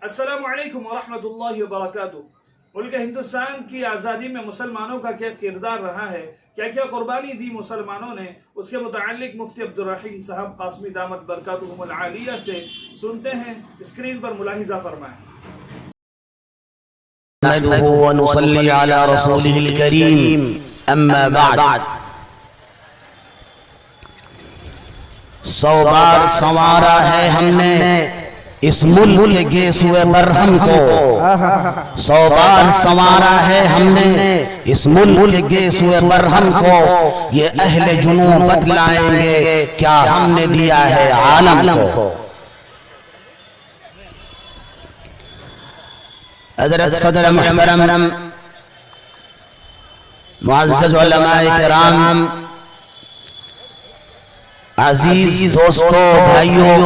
السلام علیکم ورحمۃ اللہ وبرکاتہ۔ ملک ہندوستان کی آزادی میں مسلمانوں کا کیا کردار رہا ہے، کیا کیا قربانی دی مسلمانوں نے، اس کے متعلق مفتی عبدالرحیم صاحب قاسمی دامت برکاتہم العالیہ سے سنتے ہیں۔ اسکرین پر ملاحظہ فرمائیں۔ نحمده ونصلي على رسوله الكريم اما بعد، 100 بار سنوارا ہے ہم نے اس ملک کے گیسوئے برہم کو، 100 بار سنوارا ہے ہم نے اس ملک کے گیسوئے برہم کو، یہ اہل جنوب بتلائیں گے کیا ہم نے دیا ہے عالم کو۔ حضرت صدر محترم، معزز علماء کرام، عزیز دوستو، بھائیوں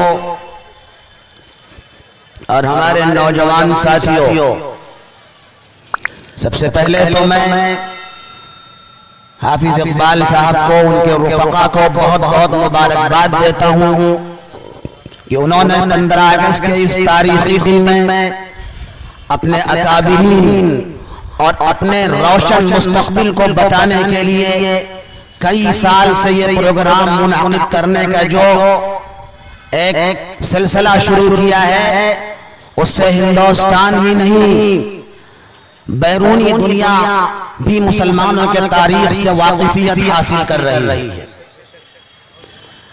اور ہمارے نوجوان ساتھیوں، سب سے پہلے تو میں حافظ اقبال صاحب کو، ان کے رفقا کو بہت بہت مبارکباد دیتا ہوں کہ انہوں نے 15 اگست کے اس تاریخی دن میں اپنے اکابرین اور اپنے روشن مستقبل کو بتانے کے لیے کئی سال سے یہ پروگرام منعقد کرنے کا جو ایک سلسلہ شروع کیا ہے، اس سے ہندوستان ہی نہیں بیرونی دنیا بھی مسلمانوں کے تاریخ سے واقفیت حاصل کر رہی ہے۔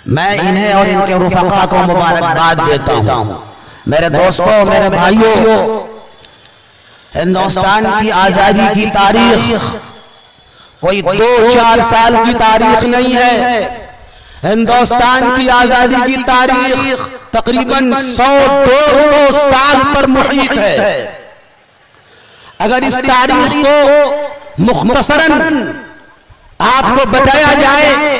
میں انہیں اور ان کے رفقا کو مبارکباد دیتا ہوں۔ میرے دوستوں، میرے بھائیوں، ہندوستان کی آزادی کی تاریخ کوئی 2-4 سال کی تاریخ نہیں ہے۔ ہندوستان کی آزادی کی تاریخ تقریباً 100-150 سال پر محیط ہے۔ اگر اس تاریخ کو مختصراً آپ کو بتایا جائے،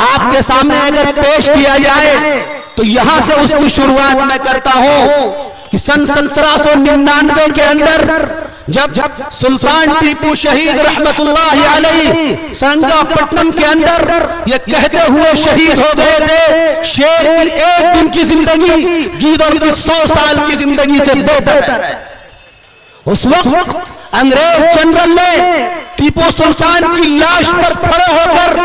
آپ کے سامنے اگر پیش کیا جائے، تو یہاں سے اس کی شروعات میں کرتا ہوں کہ سن 1799 کے اندر جب سلطان ٹیپو شہید رحمت اللہ علیہ سنگا پٹنم کے اندر یہ کہتے ہوئے شہید ہو گئے تھے، شیر کی 1 دن کی زندگی گیدڑ کی 100 سال کی زندگی سے بہتر ہے۔ اس وقت انگریز جنرل نے ٹیپو سلطان کی لاش پر کھڑے ہو کر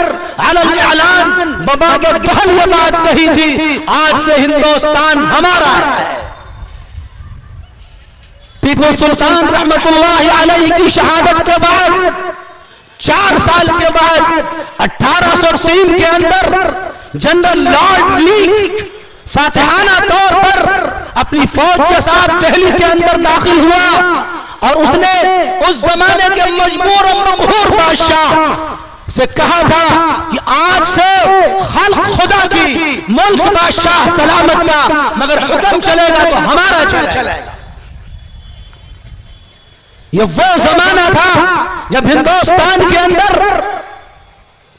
علن اعلان بباغ دہل یہ بات کہی تھی، آج سے ہندوستان ہمارا ہے۔ ٹیپو سلطان رحمت اللہ علیہ کی شہادت کے بعد 4 سال کے بعد 1803 کے اندر جنرل لارڈ لیک فاتحانہ طور پر اپنی فوج کے ساتھ دہلی کے اندر داخل ہوا، اور اس نے اس زمانے کے مجبور و مقہور بادشاہ سے کہا تھا کہ آج سے خلق خدا کی، ملک بادشاہ سلامت کا، مگر حکم چلے گا تو ہمارا چلے گا۔ یہ وہ زمانہ تھا جب ہندوستان کے اندر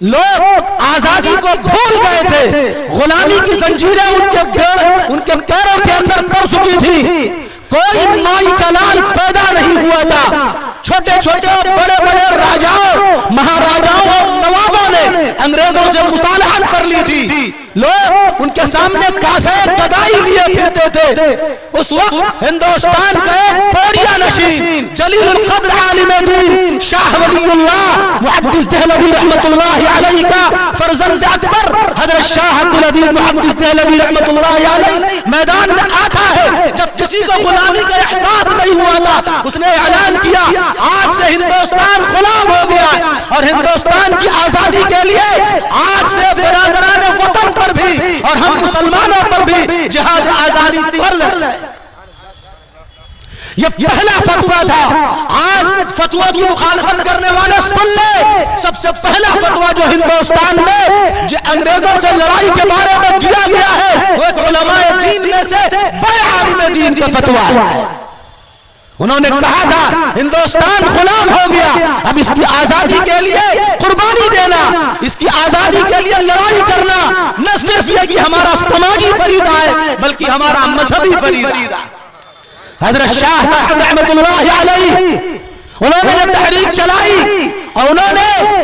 لوگ آزادی کو بھول گئے تھے، غلامی کی زنجیریں ان کے پیروں کے اندر پڑ چکی تھی، کوئی مائی کا لال پیدا نہیں ہوا تھا۔ چھوٹے چھوٹے بڑے بڑے راجاؤں، مہاراجاؤں اور نوابوں نے انگریزوں سے مصالحت کر لی تھی، لوگ ان کے سامنے کاسے گدائی لیے پھرتے تھے۔ اس وقت ہندوستان کا ایک پوڑیا نشین جلیل القدر عالم دین شاہ ولی اللہ محدث دہلوی رحمت اللہ علیہ کا فرزند اکبر حضرت شاہ عبدالعزیز محدث دہلوی رحمت اللہ علیہ میدان میں آتا ہے جب کسی کو غلامی کا احساس نہیں ہوا تھا، اس نے اعلان کیا آج سے ہندوستان غلام ہو گیا ہے، اور ہندوستان کی آزادی کے لیے آج سے برادران وطن پر بھی اور ہم مسلمانوں پر بھی جہاد آزادی فرض ہے۔ یہ پہلا فتویٰ تھا۔ آج فتویٰ کی مخالفت کرنے والے سن لے، سب سے پہلا فتویٰ جو ہندوستان میں جو انگریزوں سے لڑائی کے بارے میں کیا گیا ہے، وہ ایک علماء دین میں سے بڑے عالم دین کا فتویٰ ہے۔ انہوں نے کہا تھا ہندوستان غلام ہو گیا، اب اس کی آزادی کے لیے قربانی دینا، اس کی آزادی کے لیے لڑائی کرنا نہ صرف یہ کہ ہمارا سماجی فریضہ ہے بلکہ ہمارا مذہبی فریضہ ہے۔ حضرت شاہ صاحب رحمت اللہ علیہ انہوں نے یہ تحریک چلائی، اور انہوں نے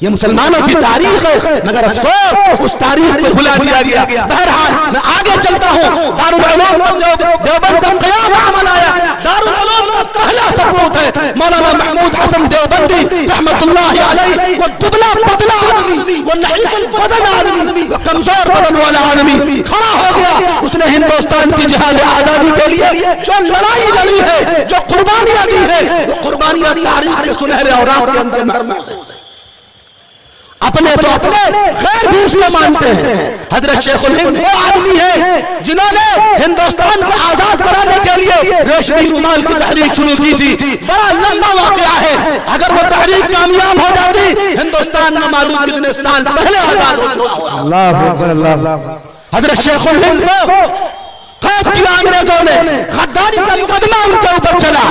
یہ مسلمانوں کی تاریخ ہے، مگر افسوس اس تاریخ کو بھلا دیا گیا۔ بہرحال میں آگے چلتا ہوں۔ دارالعلوم دیوبند کا قیام عمل آیا، دارالعلوم کا پہلا ثبوت ہے مولانا محمود حسن دیوبندی رحمت اللہ علیہ۔ وہ دبلا پتلا آدمی، وہ نحیف البدن آدمی، وہ کمزور بدن والا آدمی کھڑا ہو گیا۔ اس نے ہندوستان کی جہاد آزادی کے لیے جو لڑائی لڑی ہے، جو قربانیاں دی ہے، وہ قربانیاں تاریخ کے سنہرے اوراق کے اندر محفوظ ہیں۔ اپنے تو اپنے غیر بھی اس کو مانتے ہیں۔ حضرت شیخ الہند وہ آدمی ہے جنہوں نے ہندوستان کو آزاد کرانے کے لیے ریشمی رومال کی تحریک شروع کی تھی۔ بڑا لمبا واقعہ ہے، اگر وہ تحریک کامیاب ہو جاتی ہندوستان میں معلوم کتنے سال پہلے آزاد ہو چکا ہوتا۔ اللہ اکبر، اللہ اکبر۔ حضرت شیخ الہند کو قید کیا انگریزوں نے، غداری کا مقدمہ ان کے اوپر چلا۔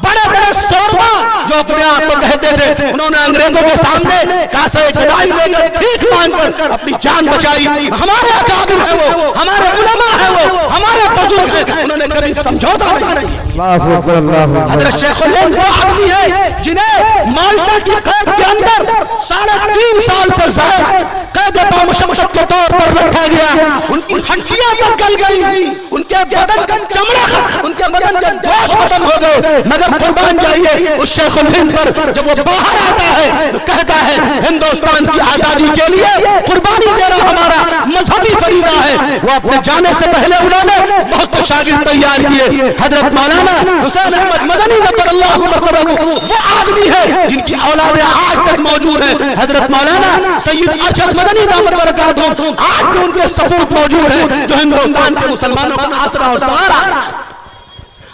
بڑے بڑے سورما جو اپنے آپ کو کہتے تھے، انہوں نے انگریزوں کے سامنے کاسے گدائی لے کر بھیک مانگ کر اپنی جان بچائی۔ ہمارے اکابر ہیں وہ، ہمارے علماء ہیں وہ، ہمارے بزرگ ہیں، انہوں نے کبھی سمجھوتا نہیں کیا۔ اللہ اکبر، اللہ اکبر۔ حضرت شیخ الہند وہ آدمی ہے جنہیں مالٹا کی قید کے اندر 3.5 سال سے زائد قید بامشقت کے طور پر رکھا گیا۔ ان کی ہڈیاں تک گل گئی، ان کے بدن کا چمڑا، ان کے بدن کے گوشت ختم ہو گئے، مگر قربان جائیے اس شیخ الہند پر۔ جب وہ باہر آتا ہے تو کہتا ہے ہندوستان کی آزادی کے لیے قربانی دینا ہمارا مذہبی فریضہ ہے۔ وہ اپنے جانے سے پہلے انہوں نے بہت سے شاگرد تیار کیے۔ حضرت مولانا حسین احمد مدنی نبر اللہ مرتبہ وہ آدمی ہے جن کی اولادیں آج تک موجود ہیں۔ حضرت مولانا سید ارشد مدنی دامت برکاتہ آج بھی ان کے ثبوت موجود ہیں جو ہندوستان کے مسلمانوں کا آسرا اور سہارا،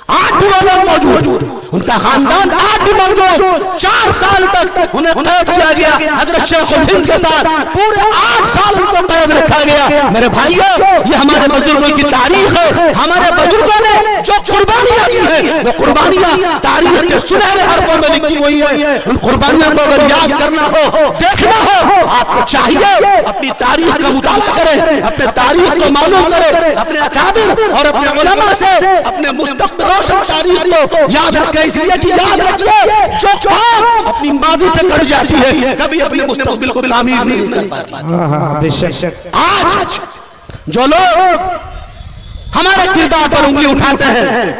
آج بھی وہ لوگ موجود، ان کا خاندان آج بھی موجود۔ 4 سال تک انہیں قید کیا گیا۔ حضرت شیخ الہند کے ساتھ پورے 8 سال ان کو قید رکھا گیا۔ میرے بھائیو، یہ ہمارے بزرگوں کی تاریخ ہے۔ ہمارے بزرگوں نے جو قربانیاں دی ہیں وہ قربانیاں تاریخ کے سنہرے حرفوں میں لکھی ہوئی ہیں۔ ان قربانیوں کو اگر یاد کرنا ہو، دیکھنا ہو، آپ کو چاہیے اپنی تاریخ کا مطالعہ کریں، اپنے تاریخ کو معلوم کریں، اپنے اکابر اور اپنے علماء سے اپنے مستقبل روشن تاریخ کو یاد رکھیں۔ اس لیے کہ یاد رکھیے جو قوم اپنی ماضی سے کٹ جاتی ہے کبھی اپنے مستقبل کو تعمیر نہیں کر پاتی۔ بے شک۔ آج جو لوگ ہمارے کردار پر انگلی اٹھاتے ہیں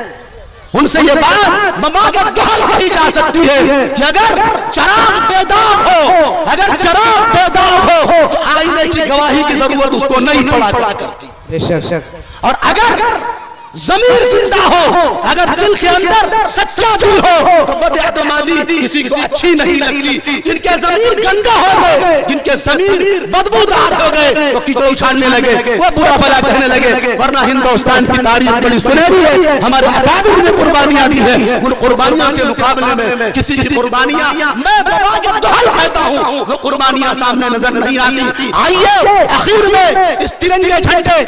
ان سے یہ بات مماغت دہل کہی جا سکتی ہے کہ اگر چراغ بیدار ہو، اگر چراغ بیدار ہو تو آئینے کی گواہی کی ضرورت اس کو نہیں پڑا کرتی۔ بے شک۔ اور اگر ضمیر زندہ ہو، اگر دل کے اندر سچا دل ہو تو بد اعتمادی کسی کو اچھی نہیں لگتی۔ جن کے ضمیر گندا ہو گئے، جن کے ضمیر بدبودار ہو گئے، وہ کیچڑ اچھالنے لگے، وہ برا بھلا کہنے لگے۔ ورنہ ہندوستان کی تاریخ بڑی سنہری ہے، ہمارے اکابر نے قربانیاں دی ہیں۔ ان قربانیاں کے مقابلے میں کسی کی قربانیاں میں مماغت دہل کہتا ہوں، وہ قربانیاں سامنے نظر نہیں آتی۔ آئیے اخیر میں اس ترنگے جھنڈے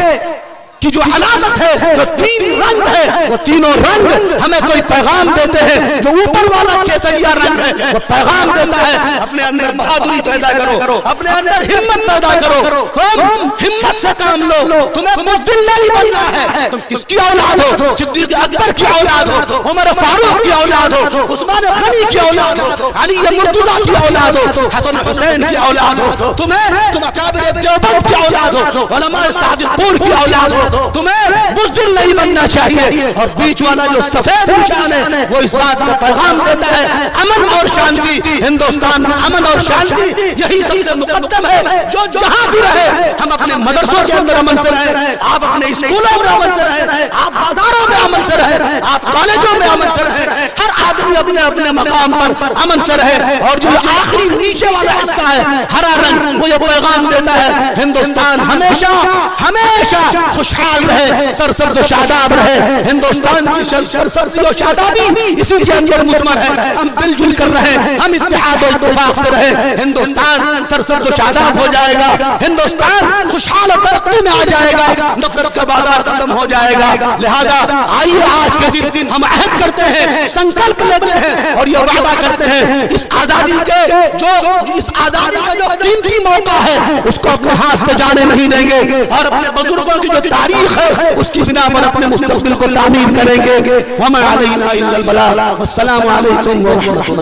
کی جو علامت ہے، جو 3 رنگ ہے، وہ تینوں رنگ ہمیں کوئی پیغام دیتے ہیں۔ جو اوپر والا کیسریا رنگ ہے وہ پیغام دیتا ہے اپنے اندر بہادری پیدا کرو، اپنے اندر ہمت پیدا کرو، تم ہمت سے کام لو، تمہیں بزدل نہیں بننا ہے۔ تم کس کی اولاد ہو؟ صدیق اکبر کی اولاد ہو، عمر فاروق کی اولاد ہو، عثمان غنی کی اولاد ہو، علی مرتضیٰ کی اولاد ہو، حسن حسین کی اولاد ہو، تم اکابر دیوبند کی اولاد ہو، علماء صادق پور کی اولاد ہو۔ تمہیں بزدل نہیں بننا چاہیے۔ اور بیچ والا جو سفید نشان ہے وہ اس بات کا پیغام دیتا ہے امن اور شانتی۔ ہندوستان میں امن اور شانتی یہی سب سے مقدم ہے۔ جو جہاں بھی رہے، ہم اپنے مدرسوں کے اندر امن سے رہیں، آپ اپنے اسکولوں میں امن سے رہیں، آپ بازاروں میں امن سے رہیں، آپ کالجوں میں امن سے رہیں، ہر آدمی اپنے اپنے مقام پر امن سے رہے۔ اور جو آخری نیچے والا حصہ ہے ہرا رنگ، وہ یہ پیغام دیتا ہے ہندوستان ہمیشہ ہمیشہ خوشحال رہے، سرسبز و شاداب رہے۔ ہندوستان کی سرسبزی و شادابی اسی کے اندر مضمر ہے۔ ہم مل جل کر رہے، ہم اتحاد و اتفاق سے رہے، ہندوستان سرسبز و شاداب ہو جائے گا، ہندوستان خوشحال و ترقی میں آ جائے گا، نفرت کا بازار ختم ہو جائے گا۔ لہذا آئیے آج کے دن ہم عہد کرتے ہیں، سنکلپ لیتے ہیں اور یہ وعدہ کرتے ہیں اس آزادی کا جو قیمتی موقع ہے اس کو اپنے ہاتھ سے جانے نہیں دیں گے، اور اپنے بزرگوں کی جو تاریخ ہے اس کی بنا پر اپنے مستقبل کو تعمیر کریں گے۔ وَمَا عَلَيْنَا إِلَّا الْبَلَاغُ وَالسَّلَامُ عَلَيْكُمْ وَرَحْمَةُ اللَّهِ۔